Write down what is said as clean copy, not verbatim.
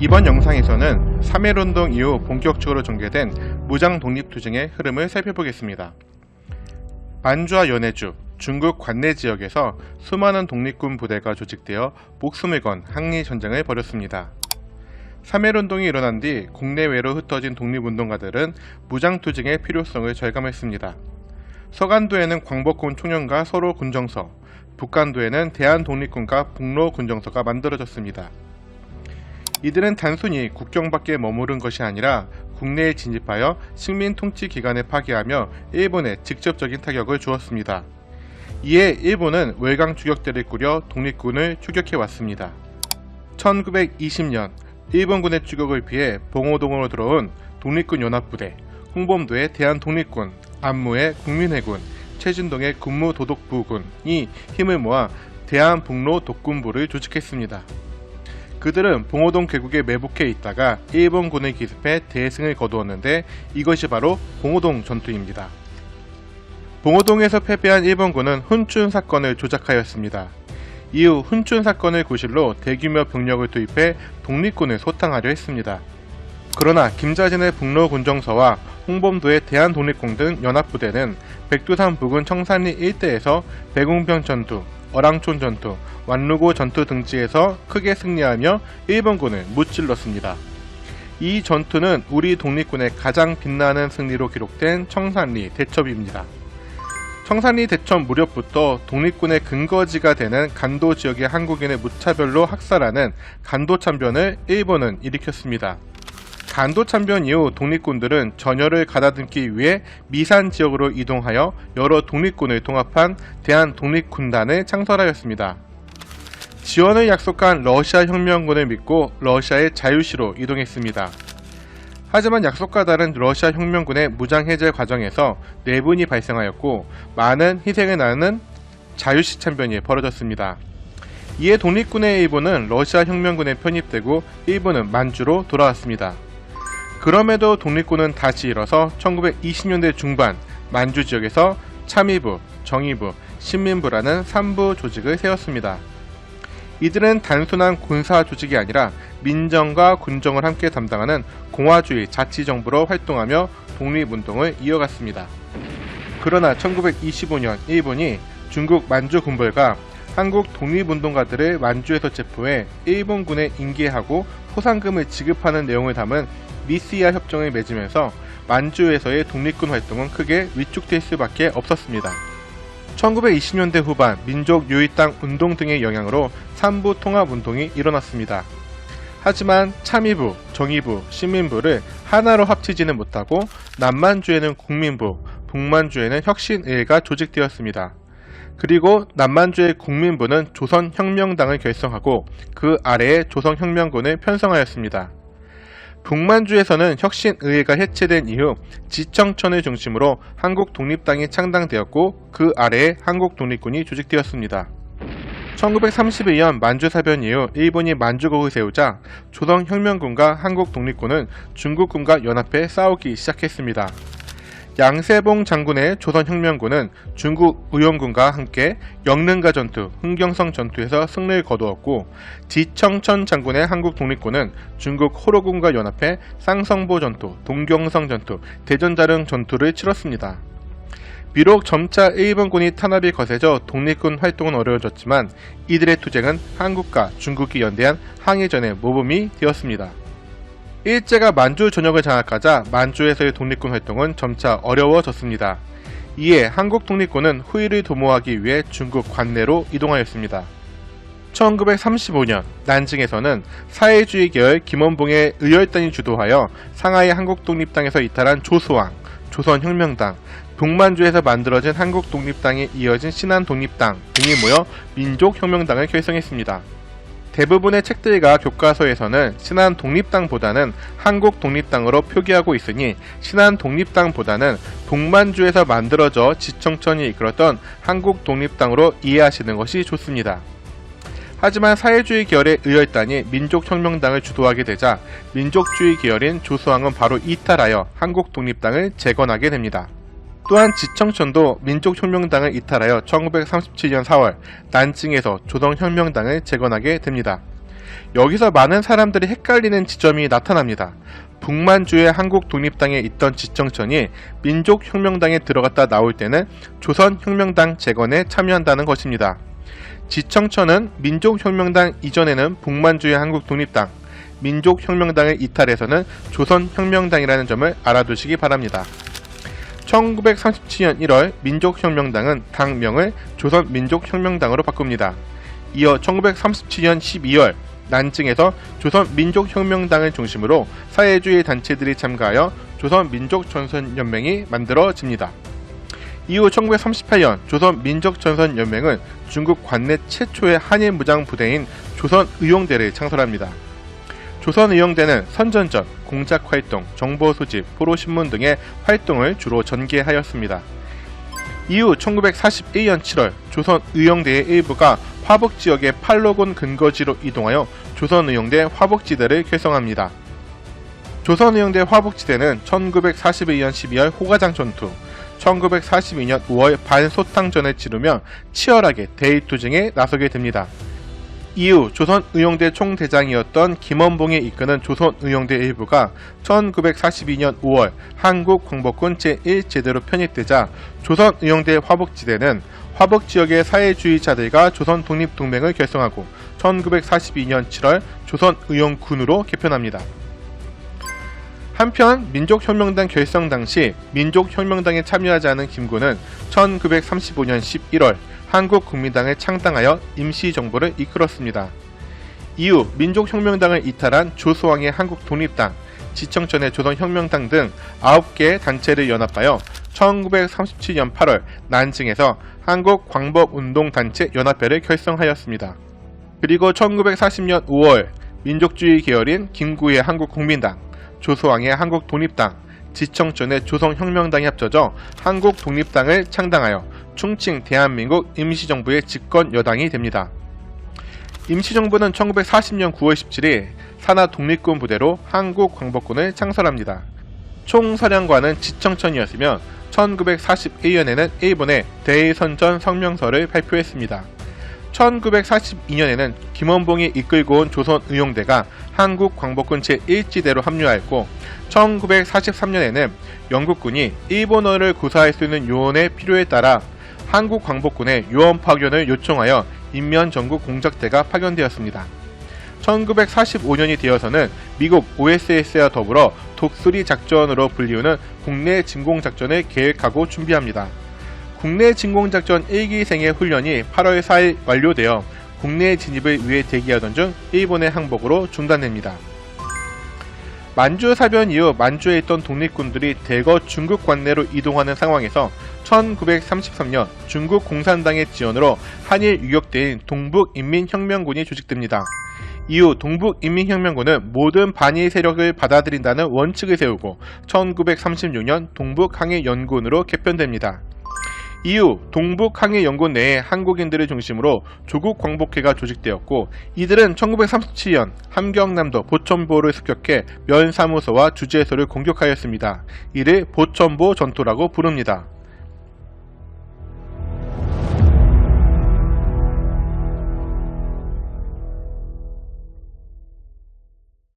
이번 영상에서는 3.1운동 이후 본격적으로 전개된 무장 독립투쟁의 흐름을 살펴보겠습니다. 만주와 연해주, 중국 관내 지역에서 수많은 독립군 부대가 조직되어 목숨을 건 항리전쟁을 벌였습니다. 3.1운동이 일어난 뒤 국내외로 흩어진 독립운동가들은 무장투쟁의 필요성을 절감했습니다. 서간도에는 광복군 총연과 서로 군정서, 북간도에는 대한독립군과 북로군정서가 만들어졌습니다. 이들은 단순히 국경 밖에 머무른 것이 아니라 국내에 진입하여 식민 통치 기관을 파괴하며 일본에 직접적인 타격을 주었습니다. 이에 일본은 월강 추격대를 꾸려 독립군을 추격해왔습니다. 1920년 일본군의 추격을 피해 봉오동으로 들어온 독립군 연합부대, 홍범도의 대한독립군, 안무의 국민회군, 최진동의 군무도독부군이 힘을 모아 대한북로독군부를 조직했습니다. 그들은 봉오동 계곡에 매복해 있다가 일본군을 기습해 대승을 거두었는데 이것이 바로 봉오동 전투입니다. 봉오동에서 패배한 일본군은 훈춘 사건을 조작하였습니다. 이후 훈춘 사건을 구실로 대규모 병력을 투입해 독립군을 소탕하려 했습니다. 그러나 김자진의 북로군정서와 홍범도의 대한독립군 등 연합부대는 백두산 부근 청산리 일대에서 백웅병 전투, 어랑촌 전투, 완루고 전투 등지에서 크게 승리하며 일본군을 무찔렀습니다. 이 전투는 우리 독립군의 가장 빛나는 승리로 기록된 청산리 대첩입니다. 청산리 대첩 무렵부터 독립군의 근거지가 되는 간도 지역의 한국인을 무차별로 학살하는 간도참변을 일본은 일으켰습니다. 간도참변 이후 독립군들은 전열을 가다듬기 위해 미산 지역으로 이동하여 여러 독립군을 통합한 대한독립군단을 창설하였습니다. 지원을 약속한 러시아 혁명군을 믿고 러시아의 자유시로 이동했습니다. 하지만 약속과 다른 러시아 혁명군의 무장해제 과정에서 내분이 발생하였고 많은 희생을 나누는 자유시 참변이 벌어졌습니다. 이에 독립군의 일부는 러시아 혁명군에 편입되고 일부는 만주로 돌아왔습니다. 그럼에도 독립군은 다시 일어서 1920년대 중반 만주 지역에서 참의부, 정의부, 신민부라는 3부 조직을 세웠습니다. 이들은 단순한 군사 조직이 아니라 민정과 군정을 함께 담당하는 공화주의 자치정부로 활동하며 독립운동을 이어갔습니다. 그러나 1925년 일본이 중국 만주 군벌과 한국 독립운동가들을 만주에서 체포해 일본군에 인계하고 포상금을 지급하는 내용을 담은 미시아 협정을 맺으면서 만주에서의 독립군 활동은 크게 위축될 수밖에 없었습니다. 1920년대 후반 민족유의당 운동 등의 영향으로 3부 통합운동이 일어났습니다. 하지만 참의부, 정의부, 신민부를 하나로 합치지는 못하고 남만주에는 국민부, 북만주에는 혁신의회가 조직되었습니다. 그리고 남만주의 국민부는 조선혁명당을 결성하고 그 아래에 조선혁명군을 편성하였습니다. 북만주에서는 혁신의회가 해체된 이후 지청천을 중심으로 한국독립당이 창당되었고 그 아래에 한국독립군이 조직되었습니다. 1931년 만주사변 이후 일본이 만주국을 세우자 조선혁명군과 한국독립군은 중국군과 연합해 싸우기 시작했습니다. 양세봉 장군의 조선혁명군은 중국 의원군과 함께 영릉가 전투, 흥경성 전투에서 승리를 거두었고 지청천 장군의 한국독립군은 중국 호로군과 연합해 쌍성보 전투, 동경성 전투, 대전자릉 전투를 치렀습니다. 비록 점차 일본군이 탄압이 거세져 독립군 활동은 어려워졌지만 이들의 투쟁은 한국과 중국이 연대한 항해전의 모범이 되었습니다. 일제가 만주 전역을 장악하자 만주에서의 독립군 활동은 점차 어려워졌습니다. 이에 한국 독립군은 후위를 도모하기 위해 중국 관내로 이동하였습니다. 1935년 난징에서는 사회주의 계열 김원봉의 의열단이 주도하여 상하이 한국독립당에서 이탈한 조수왕, 조선혁명당, 북만주에서 만들어진 한국독립당에 이어진 신한독립당 등이 모여 민족혁명당을 결성했습니다. 대부분의 책들과 교과서에서는 신한독립당보다는 한국독립당으로 표기하고 있으니 신한독립당보다는 북만주에서 만들어져 지청천이 이끌었던 한국독립당으로 이해하시는 것이 좋습니다. 하지만 사회주의 계열의 의열단이 민족혁명당을 주도하게 되자 민족주의 계열인 조수왕은 바로 이탈하여 한국독립당을 재건하게 됩니다. 또한 지청천도 민족혁명당을 이탈하여 1937년 4월 난징에서 조선혁명당을 재건하게 됩니다. 여기서 많은 사람들이 헷갈리는 지점이 나타납니다. 북만주의 한국 독립당에 있던 지청천이 민족혁명당에 들어갔다 나올 때는 조선혁명당 재건에 참여한다는 것입니다. 지청천은 민족혁명당 이전에는 북만주의 한국 독립당, 민족혁명당을 이탈해서는 조선혁명당이라는 점을 알아두시기 바랍니다. 1937년 1월 민족혁명당은 당명을 조선민족혁명당으로 바꿉니다. 이어 1937년 12월 난징에서 조선민족혁명당을 중심으로 사회주의 단체들이 참가하여 조선민족전선연맹이 만들어집니다. 이후 1938년 조선민족전선연맹은 중국 관내 최초의 한일무장부대인 조선의용대를 창설합니다. 조선의용대는 선전전, 공작활동, 정보소집, 포로신문 등의 활동을 주로 전개하였습니다. 이후 1941년 7월 조선의용대의 일부가 화북지역의 팔로곤 근거지로 이동하여 조선의용대 화북지대를 결성합니다. 조선의용대 화북지대는 1941년 12월 호가장 전투, 1942년 5월 반소탕전을 치르며 치열하게 대일투쟁에 나서게 됩니다. 이후 조선의용대 총대장이었던 김원봉이 이끄는 조선의용대 일부가 1942년 5월 한국광복군 제1제대로 편입되자 조선의용대 화북지대는 화북지역의 사회주의자들과 조선독립동맹을 결성하고 1942년 7월 조선의용군으로 개편합니다. 한편 민족혁명당 결성 당시 민족혁명당에 참여하지 않은 김구는 1935년 11월 한국국민당을 창당하여 임시정부를 이끌었습니다. 이후 민족혁명당을 이탈한 조소왕의 한국독립당, 지청천의 조선혁명당 등 9개의 단체를 연합하여 1937년 8월 난징에서 한국광복운동단체 연합회를 결성하였습니다. 그리고 1940년 5월 민족주의 계열인 김구의 한국국민당, 조소왕의 한국독립당, 지청천의 조선혁명당이 합쳐져 한국독립당을 창당하여 충칭 대한민국 임시정부의 집권 여당이 됩니다. 임시정부는 1940년 9월 17일 산하 독립군 부대로 한국광복군을 창설합니다. 총사령관은 지청천이었으며 1941년에는 일본에 대의선전 성명서를 발표했습니다. 1942년에는 김원봉이 이끌고 온 조선의용대가 한국광복군 제1지대로 합류하였고 1943년에는 영국군이 일본어를 구사할 수 있는 요원의 필요에 따라 한국광복군의 요원 파견을 요청하여 인면전국 공작대가 파견되었습니다. 1945년이 되어서는 미국 OSS와 더불어 독수리 작전으로 불리우는 국내 진공작전을 계획하고 준비합니다. 국내 진공작전 1기생의 훈련이 8월 4일 완료되어 국내 진입을 위해 대기하던 중 일본의 항복으로 중단됩니다. 만주 사변 이후 만주에 있던 독립군들이 대거 중국 관내로 이동하는 상황에서 1933년 중국 공산당의 지원으로 한일 유격대인 동북인민혁명군이 조직됩니다. 이후 동북인민혁명군은 모든 반일 세력을 받아들인다는 원칙을 세우고 1936년 동북항해연군으로 개편됩니다. 이후 동북항해연군 내에 한국인들을 중심으로 조국광복회가 조직되었고 이들은 1937년 함경남도 보천보를 습격해 면사무소와 주재소를 공격하였습니다. 이를 보천보 전투라고 부릅니다.